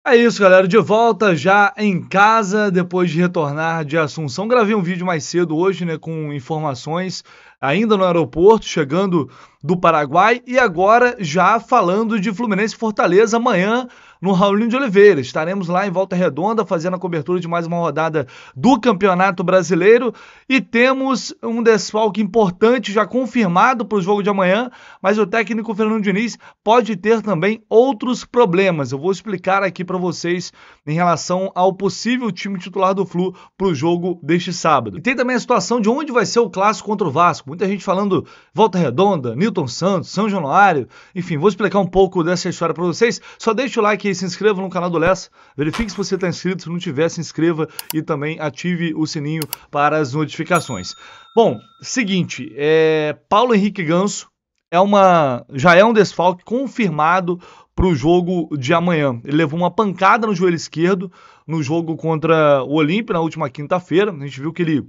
É isso, galera. De volta já em casa, depois de retornar de Assunção. Gravei um vídeo mais cedo hoje, né, com informações, ainda no aeroporto, chegando do Paraguai, e agora já falando de Fluminense e Fortaleza amanhã no Raulinho de Oliveira. Estaremos lá em Volta Redonda fazendo a cobertura de mais uma rodada do Campeonato Brasileiro e temos um desfalque importante já confirmado para o jogo de amanhã, mas o técnico Fernando Diniz pode ter também outros problemas. Eu vou explicar aqui para vocês em relação ao possível time titular do Flu para o jogo deste sábado. E tem também a situação de onde vai ser o clássico contra o Vasco. Muita gente falando Volta Redonda, Newton Santos, São Januário. Enfim, vou explicar um pouco dessa história para vocês. Só deixa o like aí, se inscreva no canal do Lessa. Verifique se você está inscrito. Se não tiver, se inscreva e também ative o sininho para as notificações. Bom, seguinte, Paulo Henrique Ganso já é um desfalque confirmado para o jogo de amanhã. Ele levou uma pancada no joelho esquerdo no jogo contra o Olímpia na última quinta-feira. A gente viu que ele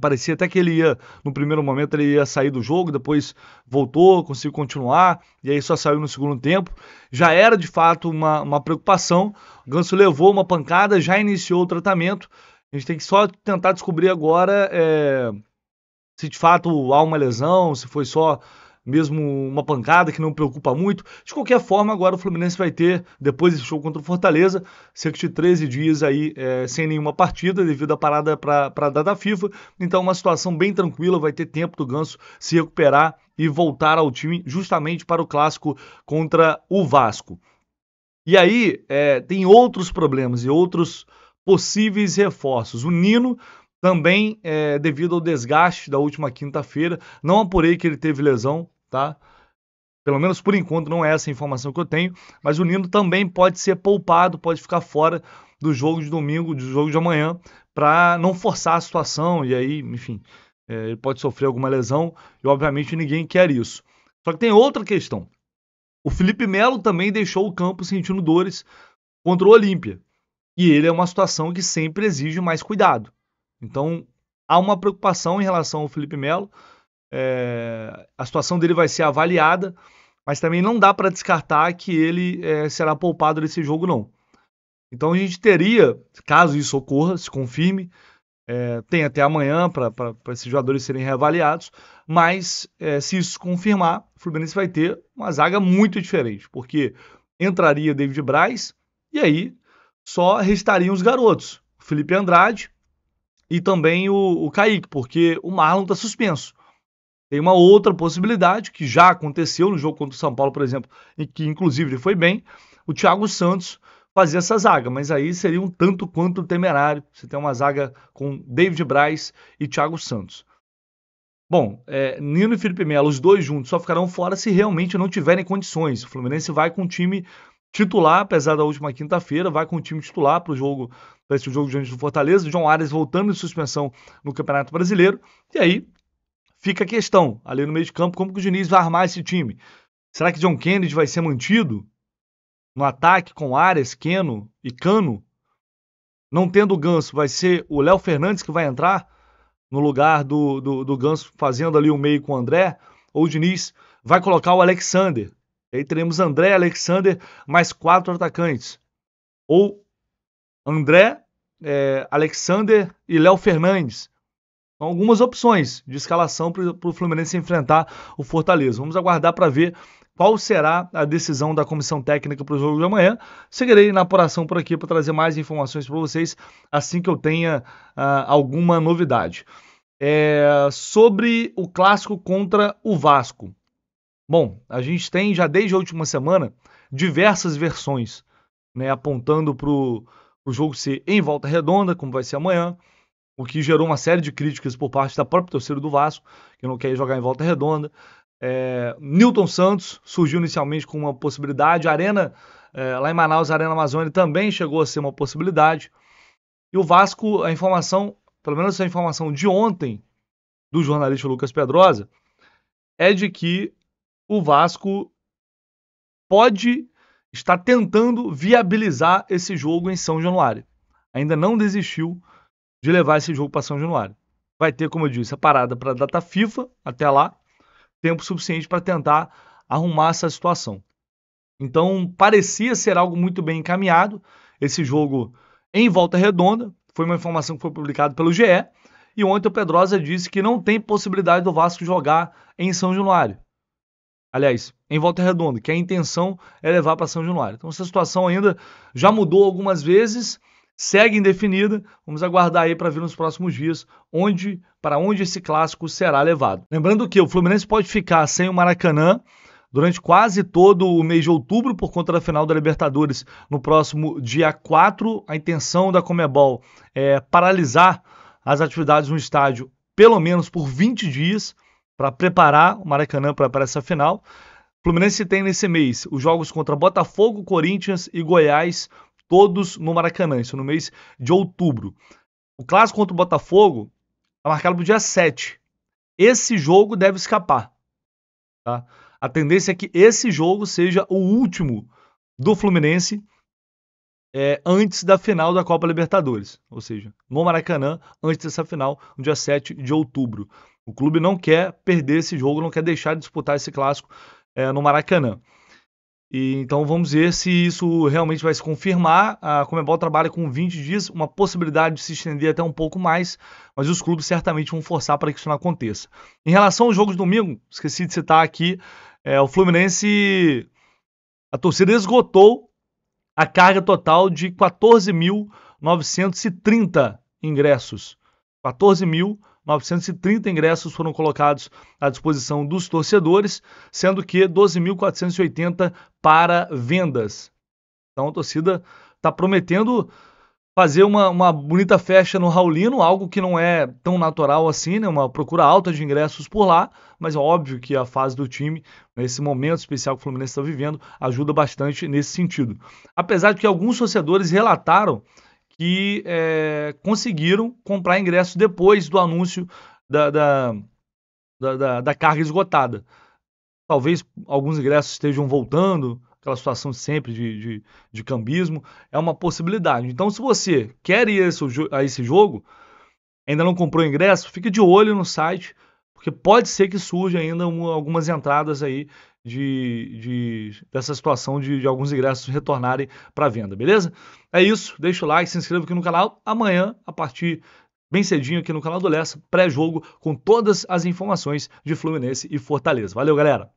parecia até que ele ia, no primeiro momento, ele ia sair do jogo, depois voltou, conseguiu continuar, e aí só saiu no segundo tempo. Já era de fato uma preocupação. O Ganso levou uma pancada, já iniciou o tratamento. A gente tem que só tentar descobrir agora se de fato há uma lesão, se foi só mesmo uma pancada que não preocupa muito. De qualquer forma, agora o Fluminense vai ter, depois desse jogo contra o Fortaleza, cerca de 13 dias aí sem nenhuma partida, devido à parada para a data FIFA. Então, uma situação bem tranquila, vai ter tempo do Ganso se recuperar e voltar ao time justamente para o clássico contra o Vasco. E aí, tem outros problemas e outros possíveis reforços. O Nino também, devido ao desgaste da última quinta-feira, não apurei que ele teve lesão, tá? Pelo menos por enquanto não é essa a informação que eu tenho, mas o Nino também pode ser poupado, pode ficar fora do jogo de domingo, do jogo de amanhã, para não forçar a situação e aí, enfim, ele pode sofrer alguma lesão e obviamente ninguém quer isso. Só que tem outra questão. O Felipe Melo também deixou o campo sentindo dores contra o Olímpia. E ele é uma situação que sempre exige mais cuidado. Então, há uma preocupação em relação ao Felipe Melo. A situação dele vai ser avaliada, mas também não dá para descartar que ele será poupado desse jogo, não. Então, a gente teria, caso isso ocorra, se confirme, tem até amanhã para esses jogadores serem reavaliados, mas se isso confirmar, o Fluminense vai ter uma zaga muito diferente, porque entraria David Braz e aí só restariam os garotos, Felipe Andrade e também o Kaique, porque o Marlon está suspenso. Tem uma outra possibilidade que já aconteceu no jogo contra o São Paulo, por exemplo, em que inclusive ele foi bem, o Thiago Santos fazer essa zaga, mas aí seria um tanto quanto temerário você ter uma zaga com David Braz e Thiago Santos. Bom, Nino e Felipe Melo, os dois juntos, só ficarão fora se realmente não tiverem condições. O Fluminense vai com o time titular, apesar da última quinta-feira, vai com o time titular para esse jogo diante do Fortaleza. João Ares voltando de suspensão no Campeonato Brasileiro. E aí fica a questão, ali no meio de campo, como que o Diniz vai armar esse time? Será que John Kennedy vai ser mantido no ataque com Ares, Keno e Cano? Não tendo o Ganso, vai ser o Léo Fernandes que vai entrar no lugar do Ganso, fazendo ali o meio com o André? Ou o Diniz vai colocar o Alexander? E aí teremos André, Alexander, mais 4 atacantes. Ou André, Alexander e Léo Fernandes. São algumas opções de escalação para o Fluminense enfrentar o Fortaleza. Vamos aguardar para ver qual será a decisão da comissão técnica para o jogo de amanhã. Seguirei na apuração por aqui para trazer mais informações para vocês assim que eu tenha alguma novidade. Sobre o clássico contra o Vasco. Bom, a gente tem já desde a última semana diversas versões, né, apontando para o jogo ser em Volta Redonda, como vai ser amanhã, o que gerou uma série de críticas por parte da própria torcida do Vasco, que não quer jogar em Volta Redonda. Newton Santos surgiu inicialmente com uma possibilidade, lá em Manaus, a Arena Amazônia também chegou a ser uma possibilidade. E o Vasco, a informação, pelo menos a informação de ontem, do jornalista Lucas Pedrosa, é de que o Vasco pode estar tentando viabilizar esse jogo em São Januário. Ainda não desistiu de levar esse jogo para São Januário. Vai ter, como eu disse, a parada para a data FIFA até lá, tempo suficiente para tentar arrumar essa situação. Então, parecia ser algo muito bem encaminhado, esse jogo em Volta Redonda. Foi uma informação que foi publicada pelo GE. E ontem o Pedrosa disse que não tem possibilidade do Vasco jogar em São Januário. Aliás, em Volta Redonda, que a intenção é levar para São Januário. Então, essa situação ainda já mudou algumas vezes, segue indefinida. Vamos aguardar aí para ver nos próximos dias para onde esse clássico será levado. Lembrando que o Fluminense pode ficar sem o Maracanã durante quase todo o mês de outubro por conta da final da Libertadores no próximo dia 4. A intenção da Conmebol é paralisar as atividades no estádio pelo menos por 20 dias para preparar o Maracanã para essa final. O Fluminense tem nesse mês os jogos contra Botafogo, Corinthians e Goiás, todos no Maracanã, isso no mês de outubro. O clássico contra o Botafogo está marcado para o dia 7. Esse jogo deve escapar. Tá? A tendência é que esse jogo seja o último do Fluminense antes da final da Copa Libertadores. Ou seja, no Maracanã, antes dessa final, no dia 7 de outubro. O clube não quer perder esse jogo, não quer deixar de disputar esse clássico no Maracanã. Então vamos ver se isso realmente vai se confirmar. A Conmebol trabalha com 20 dias, uma possibilidade de se estender até um pouco mais, mas os clubes certamente vão forçar para que isso não aconteça. Em relação aos jogos de domingo, esqueci de citar aqui, o Fluminense, a torcida esgotou a carga total de 14.930 ingressos. 14.930 ingressos foram colocados à disposição dos torcedores, sendo que 12.480 para vendas. Então a torcida está prometendo fazer uma bonita festa no Raulino, algo que não é tão natural assim, né? Uma procura alta de ingressos por lá, mas é óbvio que a fase do time, nesse momento especial que o Fluminense está vivendo, ajuda bastante nesse sentido. Apesar de que alguns torcedores relataram que conseguiram comprar ingressos depois do anúncio da carga esgotada. Talvez alguns ingressos estejam voltando, aquela situação sempre de cambismo, é uma possibilidade. Então, se você quer ir a esse jogo, ainda não comprou ingresso, fique de olho no site, porque pode ser que surja ainda algumas entradas aí dessa situação de alguns ingressos retornarem para venda, beleza? É isso, deixa o like, se inscreva aqui no canal. Amanhã, a partir bem cedinho aqui no canal do Lessa, pré-jogo com todas as informações de Fluminense e Fortaleza. Valeu, galera!